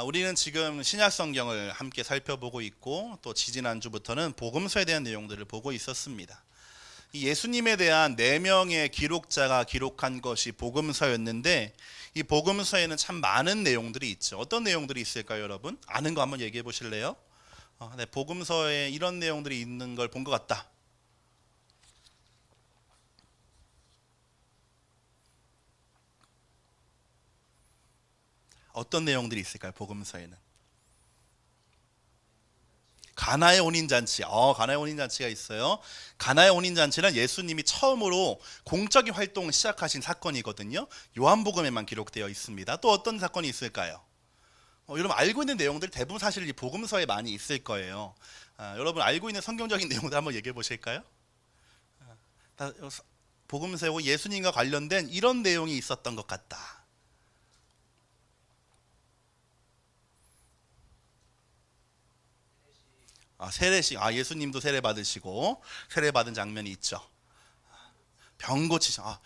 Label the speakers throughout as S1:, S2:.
S1: 우리는 지금 신약 성경을 함께 살펴보고 있고 또 지지난주부터는 복음서에 대한 내용들을 보고 있었습니다. 이 예수님에 대한 4명의 기록자가 기록한 것이 복음서였는데 이 복음서에는 참 많은 내용들이 있죠. 어떤 내용들이 있을까요, 여러분? 아는 거 한번 얘기해 보실래요? 네, 복음서에 이런 내용들이 있는 걸 본 것 같다. 어떤 내용들이 있을까요, 복음서에는? 가나의 혼인잔치. 가나의 혼인잔치가 있어요. 가나의 혼인잔치는 예수님이 처음으로 공적인 활동을 시작하신 사건이거든요. 요한복음에만 기록되어 있습니다. 또 어떤 사건이 있을까요? 여러분 알고 있는 내용들 대부분 사실 이 복음서에 많이 있을 거예요. 여러분 알고 있는 성경적인 내용들 한번 얘기해 보실까요? 복음서에 예수님과 관련된 이런 내용이 있었던 것 같다. 세례식. 예수님도 세례 받으시고 세례 받은 장면이 있죠. 병 고치셔.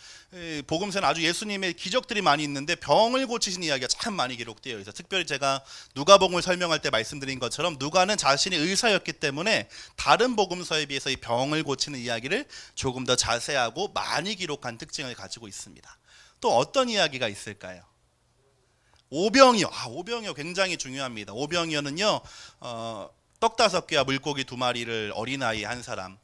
S1: 복음서는 아주 예수님의 기적들이 많이 있는데 병을 고치신 이야기가 참 많이 기록되어 있어요. 특별히 제가 누가복음을 설명할 때 말씀드린 것처럼 누가는 자신이 의사였기 때문에 다른 복음서에 비해서 이 병을 고치는 이야기를 조금 더 자세하고 많이 기록한 특징을 가지고 있습니다. 또 어떤 이야기가 있을까요? 오병이어. 오병이어 굉장히 중요합니다. 오병이어는요, 떡 5개와 물고기 2마리를 어린아이 한 사람,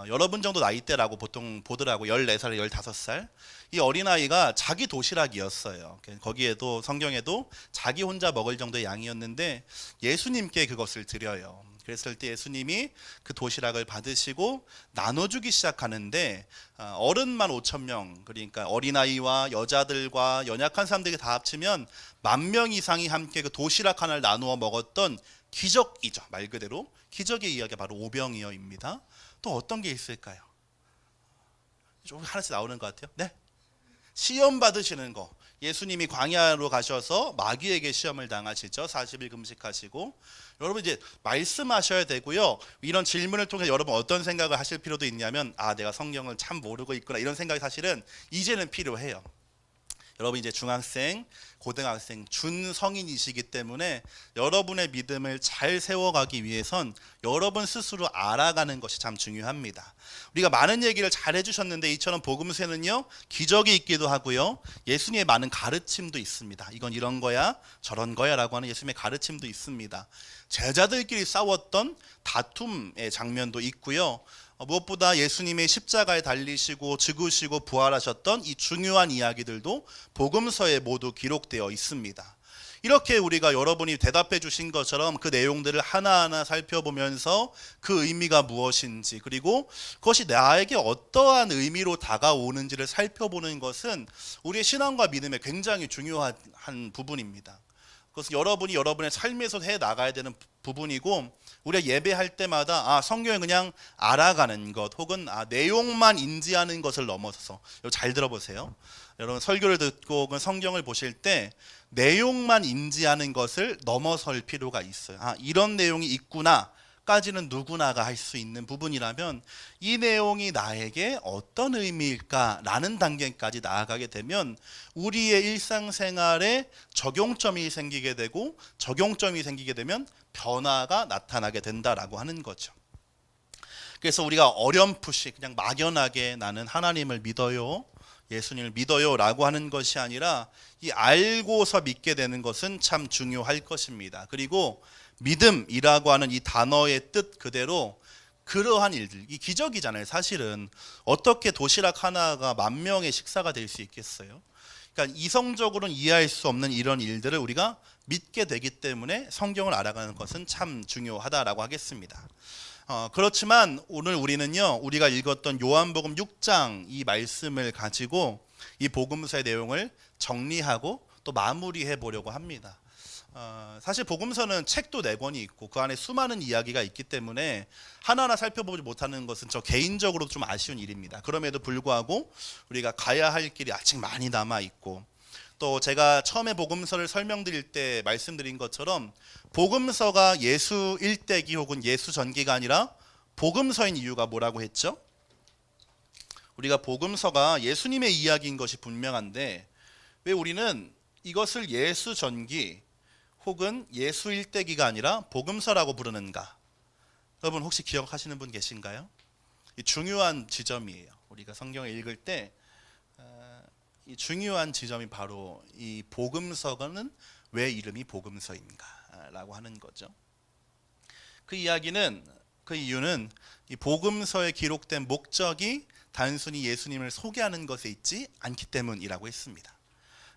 S1: 여러분 정도 나이대라고 보통 보더라고. 14살, 15살. 이 어린아이가 자기 도시락이었어요. 거기에도 성경에도 자기 혼자 먹을 정도의 양이었는데 예수님께 그것을 드려요. 그랬을 때 예수님이 그 도시락을 받으시고 나눠주기 시작하는데 어른만 5,000명, 그러니까 어린아이와 여자들과 연약한 사람들이 다 합치면 10,000명 이상이 함께 그 도시락 하나를 나누어 먹었던 기적이죠. 말 그대로 기적의 이야기가 바로 오병이어입니다. 또 어떤 게 있을까요? 좀 하나씩 나오는 것 같아요. 네, 시험 받으시는 거. 예수님이 광야로 가셔서 마귀에게 시험을 당하시죠. 40일 금식하시고. 여러분 이제 말씀하셔야 되고요. 이런 질문을 통해 여러분 어떤 생각을 하실 필요도 있냐면 내가 성경을 참 모르고 있구나, 이런 생각이 사실은 이제는 필요해요. 여러분 이제 중학생, 고등학생, 준성인이시기 때문에 여러분의 믿음을 잘 세워가기 위해선 여러분 스스로 알아가는 것이 참 중요합니다. 우리가 많은 얘기를 잘 해주셨는데 이처럼 복음서에는요, 기적이 있기도 하고요, 예수님의 많은 가르침도 있습니다. 이건 이런 거야, 저런 거야 라고 하는 예수님의 가르침도 있습니다. 제자들끼리 싸웠던 다툼의 장면도 있고요, 무엇보다 예수님의 십자가에 달리시고 죽으시고 부활하셨던 이 중요한 이야기들도 복음서에 모두 기록되어 있습니다. 이렇게 우리가 여러분이 대답해 주신 것처럼 그 내용들을 하나하나 살펴보면서 그 의미가 무엇인지, 그리고 그것이 나에게 어떠한 의미로 다가오는지를 살펴보는 것은 우리의 신앙과 믿음에 굉장히 중요한 부분입니다. 그것은 여러분이 여러분의 삶에서 해 나가야 되는 부분이고, 우리가 예배할 때마다 성경을 그냥 알아가는 것 혹은 내용만 인지하는 것을 넘어서서, 잘 들어보세요. 여러분 설교를 듣고 혹은 성경을 보실 때 내용만 인지하는 것을 넘어설 필요가 있어요. 이런 내용이 있구나 까지는 누구나가 할 수 있는 부분이라면 이 내용이 나에게 어떤 의미일까 라는 단계까지 나아가게 되면 우리의 일상생활에 적용점이 생기게 되고, 적용점이 생기게 되면 변화가 나타나게 된다라고 하는 거죠. 그래서 우리가 어렴풋이 그냥 막연하게 나는 하나님을 믿어요, 예수님을 믿어요 라고 하는 것이 아니라 이 알고서 믿게 되는 것은 참 중요할 것입니다. 그리고 믿음이라고 하는 이 단어의 뜻 그대로 그러한 일들, 이 기적이잖아요. 사실은 어떻게 도시락 하나가 10,000명의 식사가 될 수 있겠어요? 그러니까 이성적으로는 이해할 수 없는 이런 일들을 우리가 믿게 되기 때문에 성경을 알아가는 것은 참 중요하다라고 하겠습니다. 그렇지만 오늘 우리는요, 우리가 읽었던 요한복음 6장 이 말씀을 가지고 이 복음서의 내용을 정리하고 또 마무리해 보려고 합니다. 사실 복음서는 책도 4권이 있고 그 안에 수많은 이야기가 있기 때문에 하나하나 살펴보지 못하는 것은 저 개인적으로 좀 아쉬운 일입니다. 그럼에도 불구하고 우리가 가야 할 길이 아직 많이 남아 있고, 또 제가 처음에 복음서를 설명드릴 때 말씀드린 것처럼 복음서가 예수 일대기 혹은 예수 전기가 아니라 복음서인 이유가 뭐라고 했죠? 우리가 복음서가 예수님의 이야기인 것이 분명한데 왜 우리는 이것을 예수 전기 혹은 예수 일대기가 아니라 복음서라고 부르는가? 여러분 혹시 기억하시는 분 계신가요? 이 중요한 지점이에요. 우리가 성경을 읽을 때 이 중요한 지점이 바로 이 복음서가는 왜 이름이 복음서인가라고 하는 거죠. 그 이유는 이 복음서에 기록된 목적이 단순히 예수님을 소개하는 것에 있지 않기 때문이라고 했습니다.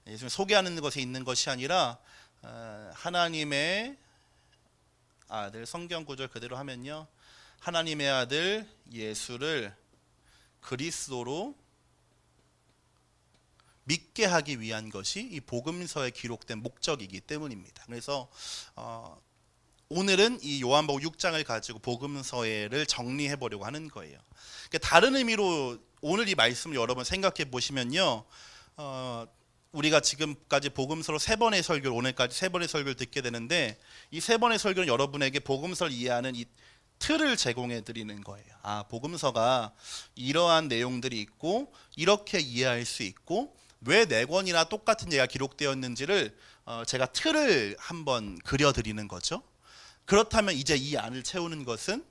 S1: 예수님을 소개하는 것에 있는 것이 아니라 하나님의 아들, 성경 구절 그대로 하면요, 하나님의 아들 예수를 그리스도로 믿게 하기 위한 것이 이 복음서에 기록된 목적이기 때문입니다. 그래서 오늘은 이 요한복음 6장을 가지고 복음서를 정리해 보려고 하는 거예요. 그러니까 다른 의미로 오늘 이 말씀을 여러분 생각해 보시면요, 우리가 지금까지 복음서로 3번의 설교를, 오늘까지 3번의 설교를 듣게 되는데, 이 3번의 설교는 여러분에게 복음서를 이해하는 이 틀을 제공해 드리는 거예요. 복음서가 이러한 내용들이 있고 이렇게 이해할 수 있고 왜 4권이나 똑같은 예가 기록되었는지를 제가 틀을 한번 그려드리는 거죠. 그렇다면 이제 이 안을 채우는 것은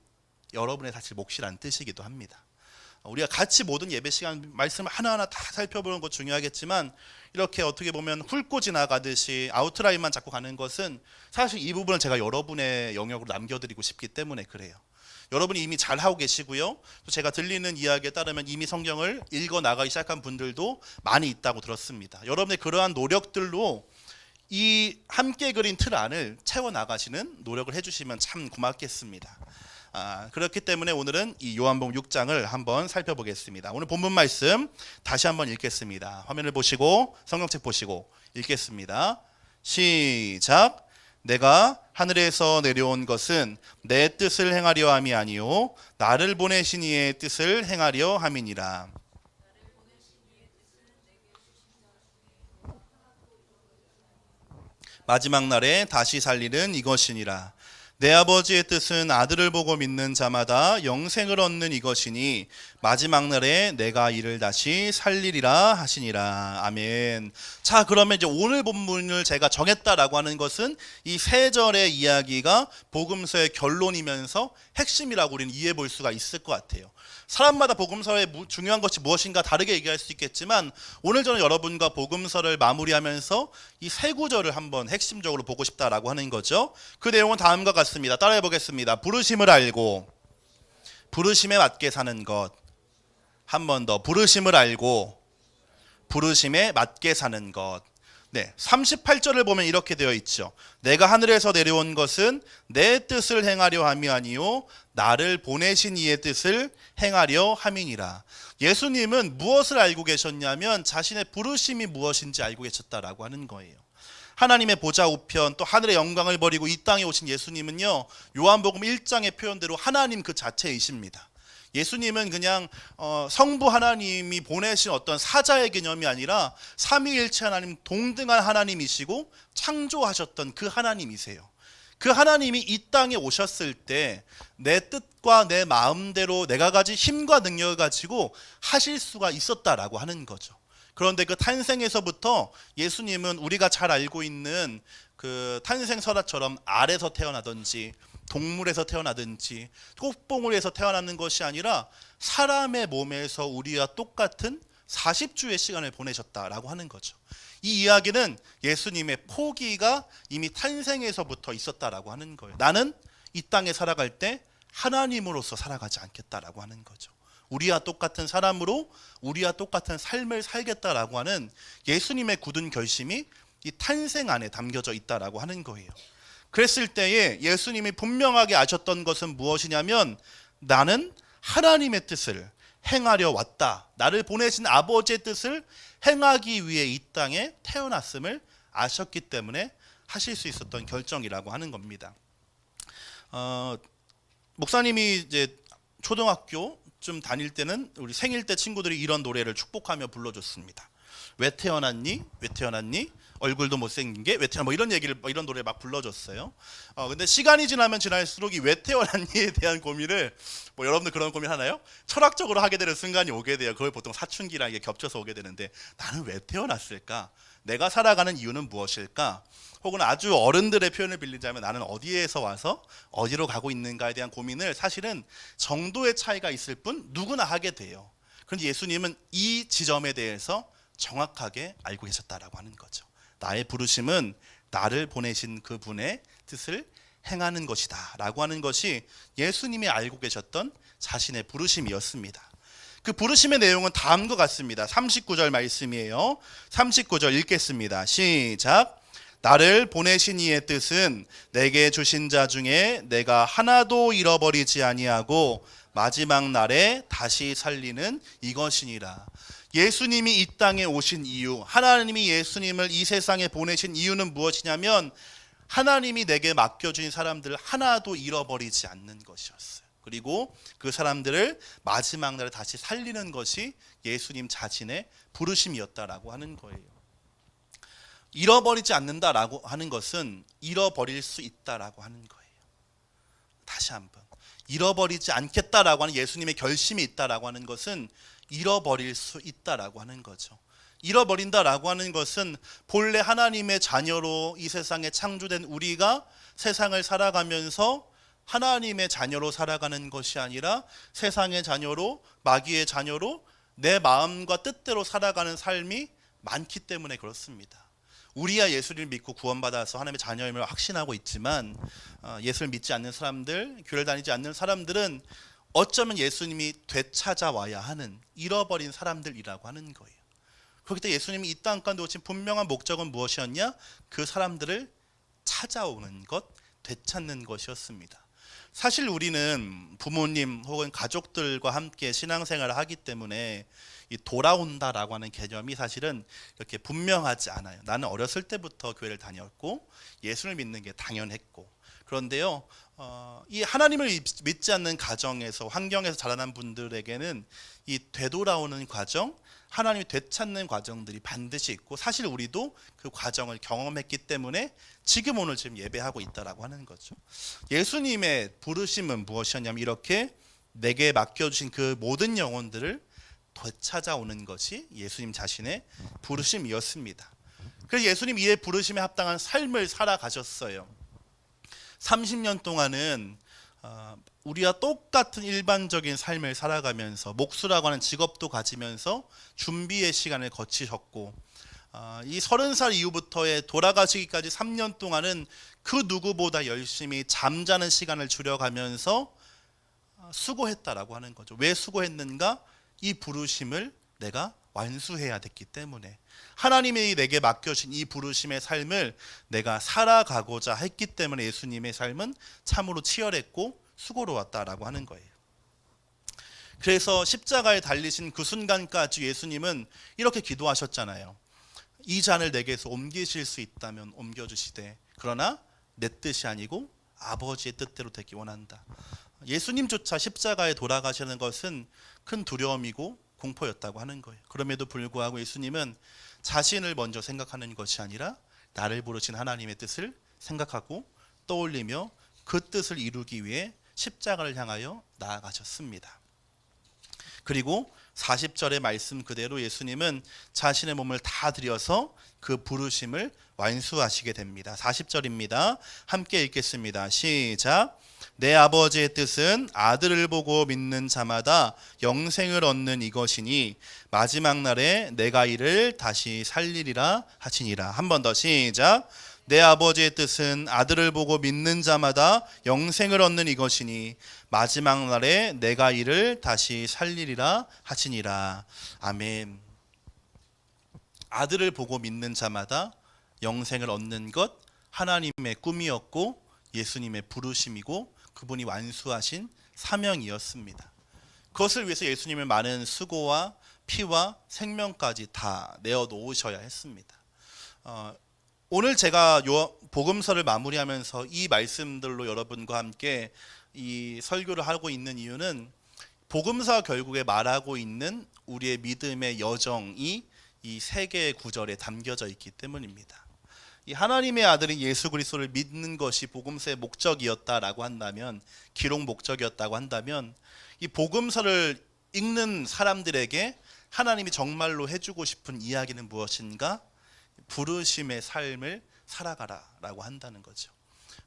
S1: 여러분의 사실 몫이란 뜻이기도 합니다. 우리가 같이 모든 예배 시간 말씀을 하나하나 다 살펴보는 것 중요하겠지만, 이렇게 어떻게 보면 훑고 지나가듯이 아웃라인만 잡고 가는 것은 사실 이 부분을 제가 여러분의 영역으로 남겨드리고 싶기 때문에 그래요. 여러분이 이미 잘하고 계시고요, 또 제가 들리는 이야기에 따르면 이미 성경을 읽어 나가기 시작한 분들도 많이 있다고 들었습니다. 여러분의 그러한 노력들로 이 함께 그린 틀 안을 채워나가시는 노력을 해주시면 참 고맙겠습니다. 그렇기 때문에 오늘은 이 요한복음 6장을 한번 살펴보겠습니다. 오늘 본문 말씀 다시 한번 읽겠습니다. 화면을 보시고 성경책 보시고 읽겠습니다. 시작. 내가 하늘에서 내려온 것은 내 뜻을 행하려 함이 아니요 나를 보내신 이의 뜻을 행하려 함이니라. 마지막 날에 다시 살리는 이것이니라. 내 아버지의 뜻은 아들을 보고 믿는 자마다 영생을 얻는 이것이니 마지막 날에 내가 이를 다시 살리리라 하시니라. 아멘. 자, 그러면 이제 오늘 본문을 제가 정했다라고 하는 것은 이 3절의 이야기가 복음서의 결론이면서 핵심이라고 우리는 이해해 볼 수가 있을 것 같아요. 사람마다 복음서의 중요한 것이 무엇인가 다르게 얘기할 수 있겠지만, 오늘 저는 여러분과 복음서를 마무리하면서 이 3구절을 한번 핵심적으로 보고 싶다라고 하는 거죠. 그 내용은 다음과 같습니다. 따라해 보겠습니다. 부르심을 알고 부르심에 맞게 사는 것. 한 번 더. 부르심을 알고 부르심에 맞게 사는 것. 네, 38절을 보면 이렇게 되어 있죠. 내가 하늘에서 내려온 것은 내 뜻을 행하려 함이 아니요 나를 보내신 이의 뜻을 행하려 함이니라. 예수님은 무엇을 알고 계셨냐면 자신의 부르심이 무엇인지 알고 계셨다라고 하는 거예요. 하나님의 보좌 우편, 또 하늘의 영광을 버리고 이 땅에 오신 예수님은요, 요한복음 1장의 표현대로 하나님 그 자체이십니다. 예수님은 그냥 성부 하나님이 보내신 어떤 사자의 개념이 아니라 삼위일체 하나님, 동등한 하나님이시고 창조하셨던 그 하나님이세요. 그 하나님이 이 땅에 오셨을 때 내 뜻과 내 마음대로 내가 가진 힘과 능력을 가지고 하실 수가 있었다라고 하는 거죠. 그런데 그 탄생에서부터 예수님은 우리가 잘 알고 있는 그 탄생 설화처럼 알에서 태어나든지 동물에서 태어나든지 꽃봉오리에서 태어나는 것이 아니라 사람의 몸에서 우리와 똑같은 40주의 시간을 보내셨다라고 하는 거죠. 이 이야기는 예수님의 포기가 이미 탄생에서부터 있었다라고 하는 거예요. 나는 이 땅에 살아갈 때 하나님으로서 살아가지 않겠다라고 하는 거죠. 우리와 똑같은 사람으로 우리와 똑같은 삶을 살겠다라고 하는 예수님의 굳은 결심이 이 탄생 안에 담겨져 있다라고 하는 거예요. 그랬을 때에 예수님이 분명하게 아셨던 것은 무엇이냐면, 나는 하나님의 뜻을 행하려 왔다. 나를 보내신 아버지의 뜻을 행하기 위해 이 땅에 태어났음을 아셨기 때문에 하실 수 있었던 결정이라고 하는 겁니다. 목사님이 이제 초등학교 좀 다닐 때는 우리 생일 때 친구들이 이런 노래를 축복하며 불러줬습니다. 왜 태어났니? 왜 태어났니? 얼굴도 못생긴 게 왜 태어나? 뭐 이런 얘기를, 이런 노래 막 불러줬어요. 근데 시간이 지나면 지날수록 이 왜 태어났니에 대한 고민을, 뭐 여러분들 그런 고민 하나요? 철학적으로 하게 되는 순간이 오게 돼요. 그걸 보통 사춘기랑 이게 겹쳐서 오게 되는데, 나는 왜 태어났을까? 내가 살아가는 이유는 무엇일까? 혹은 아주 어른들의 표현을 빌리자면 나는 어디에서 와서 어디로 가고 있는가에 대한 고민을 사실은 정도의 차이가 있을 뿐 누구나 하게 돼요. 그런데 예수님은 이 지점에 대해서 정확하게 알고 계셨다라고 하는 거죠. 나의 부르심은 나를 보내신 그분의 뜻을 행하는 것이다 라고 하는 것이 예수님이 알고 계셨던 자신의 부르심이었습니다. 그 부르심의 내용은 다음과 같습니다. 39절 말씀이에요. 39절 읽겠습니다. 시작. 나를 보내신 이의 뜻은 내게 주신 자 중에 내가 하나도 잃어버리지 아니하고 마지막 날에 다시 살리는 이것이니라. 예수님이 이 땅에 오신 이유, 하나님이 예수님을 이 세상에 보내신 이유는 무엇이냐면 하나님이 내게 맡겨주신 사람들을 하나도 잃어버리지 않는 것이었어요. 그리고 그 사람들을 마지막 날에 다시 살리는 것이 예수님 자신의 부르심이었다라고 하는 거예요. 잃어버리지 않는다라고 하는 것은 잃어버릴 수 있다라고 하는 거예요. 다시 한번, 잃어버리지 않겠다라고 하는 예수님의 결심이 있다라고 하는 것은 잃어버릴 수 있다라고 하는 거죠. 잃어버린다라고 하는 것은 본래 하나님의 자녀로 이 세상에 창조된 우리가 세상을 살아가면서 하나님의 자녀로 살아가는 것이 아니라 세상의 자녀로, 마귀의 자녀로 내 마음과 뜻대로 살아가는 삶이 많기 때문에 그렇습니다. 우리야 예수를 믿고 구원받아서 하나님의 자녀임을 확신하고 있지만 예수를 믿지 않는 사람들, 교회를 다니지 않는 사람들은 어쩌면 예수님이 되찾아와야 하는 잃어버린 사람들이라고 하는 거예요. 그렇기 때문에 예수님이 이 땅 가운데 오신 분명한 목적은 무엇이었냐? 그 사람들을 찾아오는 것, 되찾는 것이었습니다. 사실 우리는 부모님 혹은 가족들과 함께 신앙생활을 하기 때문에 이 돌아온다라고 하는 개념이 사실은 이렇게 분명하지 않아요. 나는 어렸을 때부터 교회를 다녔고 예수를 믿는 게 당연했고, 그런데요 이 하나님을 믿지 않는 가정에서, 환경에서 자라난 분들에게는 이 되돌아오는 과정, 하나님이 되찾는 과정들이 반드시 있고, 사실 우리도 그 과정을 경험했기 때문에 지금 오늘 지금 예배하고 있다라고 하는 거죠. 예수님의 부르심은 무엇이었냐면 이렇게 내게 맡겨주신 그 모든 영혼들을 되찾아오는 것이 예수님 자신의 부르심이었습니다. 그래서 예수님 이의 부르심에 합당한 삶을 살아가셨어요. 30년 동안은 우리와 똑같은 일반적인 삶을 살아가면서 목수라고 하는 직업도 가지면서 준비의 시간을 거치셨고, 이 30살 이후부터의 돌아가시기까지 3년 동안은 그 누구보다 열심히 잠자는 시간을 줄여가면서 수고했다라고 하는 거죠. 왜 수고했는가? 이 부르심을 내가 완수해야 됐기 때문에, 하나님이 내게 맡겨진 이 부르심의 삶을 내가 살아가고자 했기 때문에 예수님의 삶은 참으로 치열했고 수고로웠다라고 하는 거예요. 그래서 십자가에 달리신 그 순간까지 예수님은 이렇게 기도하셨잖아요. 이 잔을 내게서 옮기실 수 있다면 옮겨주시되, 그러나 내 뜻이 아니고 아버지의 뜻대로 되기 원한다. 예수님조차 십자가에 돌아가시는 것은 큰 두려움이고 공포였다고 하는 거예요. 그럼에도 불구하고 예수님은 자신을 먼저 생각하는 것이 아니라 나를 부르신 하나님의 뜻을 생각하고 떠올리며 그 뜻을 이루기 위해 십자가를 향하여 나아가셨습니다. 그리고 40절의 말씀 그대로 예수님은 자신의 몸을 다 들여서 그 부르심을 완수하시게 됩니다. 40절입니다. 함께 읽겠습니다. 시작. 내 아버지의 뜻은 아들을 보고 믿는 자마다 영생을 얻는 이것이니 마지막 날에 내가 이를 다시 살리리라 하시니라. 한 번 더 시작. 내 아버지의 뜻은 아들을 보고 믿는 자마다 영생을 얻는 이것이니 마지막 날에 내가 이를 다시 살리리라 하시니라. 아멘. 아들을 보고 믿는 자마다 영생을 얻는 것, 하나님의 꿈이었고 예수님의 부르심이고 그분이 완수하신 사명이었습니다. 그것을 위해서 예수님은 많은 수고와 피와 생명까지 다 내어놓으셔야 했습니다. 오늘 제가 복음서를 마무리하면서 이 말씀들로 여러분과 함께 이 설교를 하고 있는 이유는 복음서 결국에 말하고 있는 우리의 믿음의 여정이 이 세 개의 구절에 담겨져 있기 때문입니다. 이 하나님의 아들인 예수 그리스도를 믿는 것이 복음서의 목적이었다라고 한다면, 기록 목적이었다고 한다면, 이 복음서를 읽는 사람들에게 하나님이 정말로 해주고 싶은 이야기는 무엇인가? 부르심의 삶을 살아가라라고 한다는 거죠.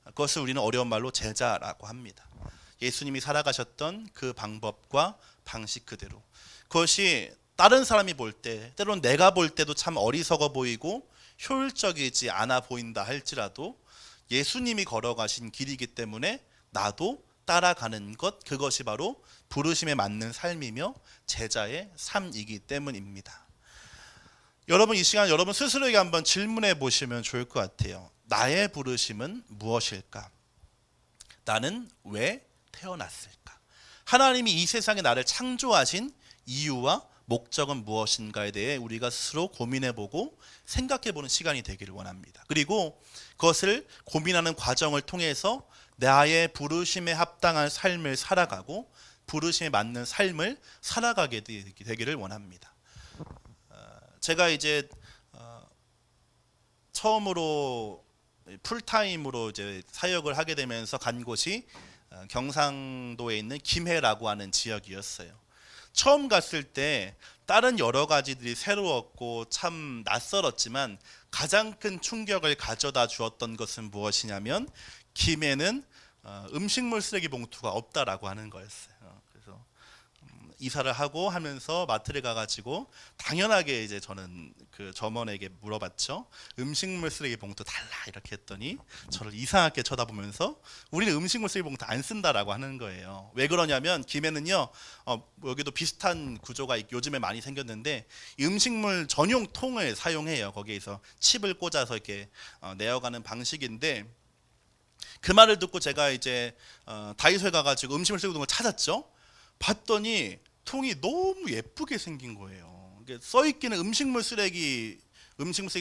S1: 그것을 우리는 어려운 말로 제자라고 합니다. 예수님이 살아가셨던 그 방법과 방식 그대로. 그것이 다른 사람이 볼 때, 때로는 내가 볼 때도 참 어리석어 보이고 효율적이지 않아 보인다 할지라도 예수님이 걸어가신 길이기 때문에 나도 따라가는 것, 그것이 바로 부르심에 맞는 삶이며 제자의 삶이기 때문입니다. 여러분, 이 시간 여러분 스스로에게 한번 질문해 보시면 좋을 것 같아요. 나의 부르심은 무엇일까? 나는 왜 태어났을까? 하나님이 이 세상에 나를 창조하신 이유와 목적은 무엇인가에 대해 우리가 스스로 고민해보고 생각해보는 시간이 되기를 원합니다. 그리고 그것을 고민하는 과정을 통해서 나의 부르심에 합당한 삶을 살아가고 부르심에 맞는 삶을 살아가게 되기를 원합니다. 제가 이제 처음으로 풀타임으로 이제 사역을 하게 되면서 간 곳이 경상도에 있는 김해라고 하는 지역이었어요. 처음 갔을 때 다른 여러 가지들이 새로웠고 참 낯설었지만 가장 큰 충격을 가져다 주었던 것은 무엇이냐면 김해는 음식물 쓰레기 봉투가 없다라고 하는 거였어요. 그래서 이사를 하고 하면서 마트를 가가지고 당연하게 이제 저는 그 점원에게 물어봤죠. 음식물 쓰레기 봉투 달라 이렇게 했더니 저를 이상하게 쳐다보면서 우리는 음식물 쓰레기 봉투 안 쓴다라고 하는 거예요. 왜 그러냐면 김해는요, 여기도 비슷한 구조가 요즘에 많이 생겼는데 음식물 전용 통을 사용해요. 거기에서 칩을 꽂아서 이렇게 내어가는 방식인데, 그 말을 듣고 제가 이제 다이소에 가가지고 음식물 쓰레기 봉투를 찾았죠. 봤더니 통이 너무 예쁘게 생긴 거예요. 써 있기는 음식물 쓰레기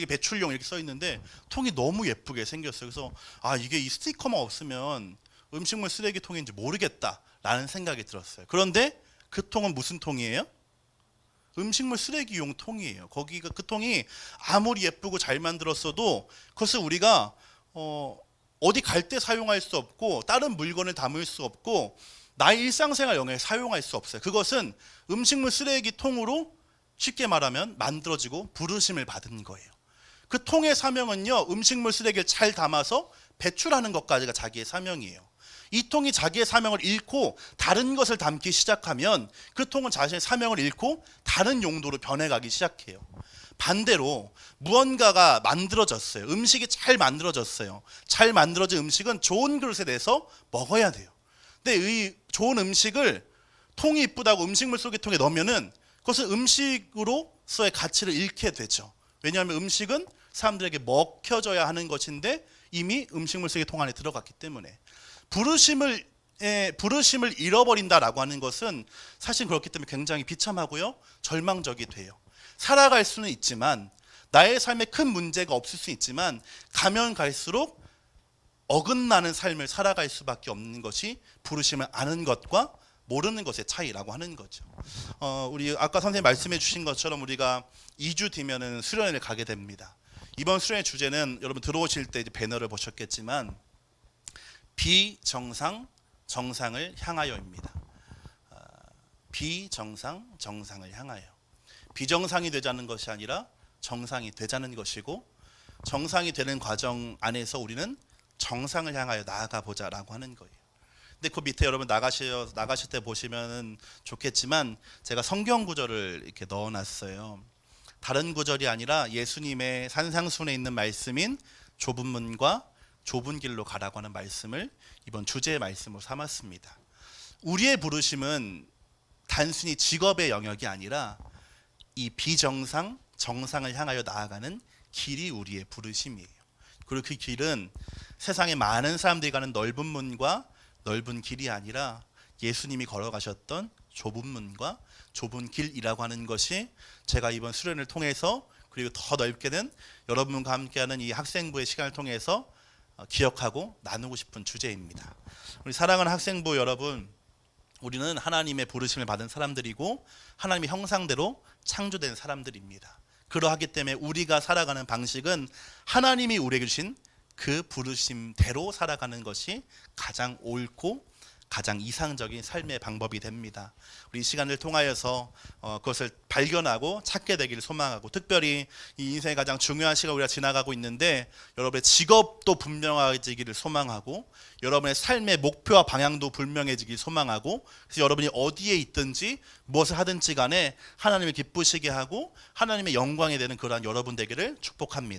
S1: 배출용 이렇게 써 있는데 통이 너무 예쁘게 생겼어요. 그래서 이게 이 스티커만 없으면 음식물 쓰레기통인지 모르겠다라는 생각이 들었어요. 그런데 그 통은 무슨 통이에요? 음식물 쓰레기용 통이에요. 거기가 그 통이 아무리 예쁘고 잘 만들었어도 그것을 우리가 어디 갈 때 사용할 수 없고 다른 물건을 담을 수 없고 나의 일상생활 영역에 사용할 수 없어요. 그것은 음식물 쓰레기통으로 쉽게 말하면 만들어지고 부르심을 받은 거예요. 그 통의 사명은요, 음식물 쓰레기를 잘 담아서 배출하는 것까지가 자기의 사명이에요. 이 통이 자기의 사명을 잃고 다른 것을 담기 시작하면 그 통은 자신의 사명을 잃고 다른 용도로 변해가기 시작해요. 반대로 무언가가 만들어졌어요. 음식이 잘 만들어졌어요. 잘 만들어진 음식은 좋은 그릇에 내서 먹어야 돼요. 근데 이 좋은 음식을 통이 이쁘다고 음식물 쓰레기통에 넣으면은 그것은 음식으로서의 가치를 잃게 되죠. 왜냐하면 음식은 사람들에게 먹혀져야 하는 것인데 이미 음식물 쓰레기통 안에 들어갔기 때문에 부르심을 잃어버린다라고 하는 것은 사실 그렇기 때문에 굉장히 비참하고요, 절망적이 돼요. 살아갈 수는 있지만 나의 삶에 큰 문제가 없을 수 있지만 가면 갈수록 어긋나는 삶을 살아갈 수밖에 없는 것이 부르심을 아는 것과 모르는 것의 차이라고 하는 거죠. 우리 아까 선생님 말씀해 주신 것처럼 우리가 2주 뒤면은 수련회를 가게 됩니다. 이번 수련회 주제는 여러분 들어오실 때 이제 배너를 보셨겠지만 비정상 정상을 향하여입니다. 비정상 정상을 향하여. 비정상이 되자는 것이 아니라 정상이 되자는 것이고, 정상이 되는 과정 안에서 우리는 정상을 향하여 나아가 보자라고 하는 거예요. 근데 그 밑에 여러분 나가실 때 보시면 좋겠지만 제가 성경 구절을 이렇게 넣어놨어요. 다른 구절이 아니라 예수님의 산상순에 있는 말씀인 좁은 문과 좁은 길로 가라고 하는 말씀을 이번 주제의 말씀으로 삼았습니다. 우리의 부르심은 단순히 직업의 영역이 아니라 이 비정상, 정상을 향하여 나아가는 길이 우리의 부르심이에요. 그리고 그 길은 세상에 많은 사람들이 가는 넓은 문과 넓은 길이 아니라 예수님이 걸어가셨던 좁은 문과 좁은 길이라고 하는 것이 제가 이번 수련을 통해서, 그리고 더 넓게는 여러분과 함께하는 이 학생부의 시간을 통해서 기억하고 나누고 싶은 주제입니다. 우리 사랑하는 학생부 여러분, 우리는 하나님의 부르심을 받은 사람들이고 하나님의 형상대로 창조된 사람들입니다. 그러하기 때문에 우리가 살아가는 방식은 하나님이 우리에게 주신 그 부르심대로 살아가는 것이 가장 옳고 가장 이상적인 삶의 방법이 됩니다. 우리 이 시간을 통하여서 그것을 발견하고 찾게 되기를 소망하고, 특별히 이 인생의 가장 중요한 시간 우리가 지나가고 있는데 여러분의 직업도 분명해지기를 소망하고, 여러분의 삶의 목표와 방향도 분명해지기를 소망하고, 그래서 여러분이 어디에 있든지 무엇을 하든지 간에 하나님을 기쁘시게 하고 하나님의 영광이 되는 그러한 여러분 되기를 축복합니다.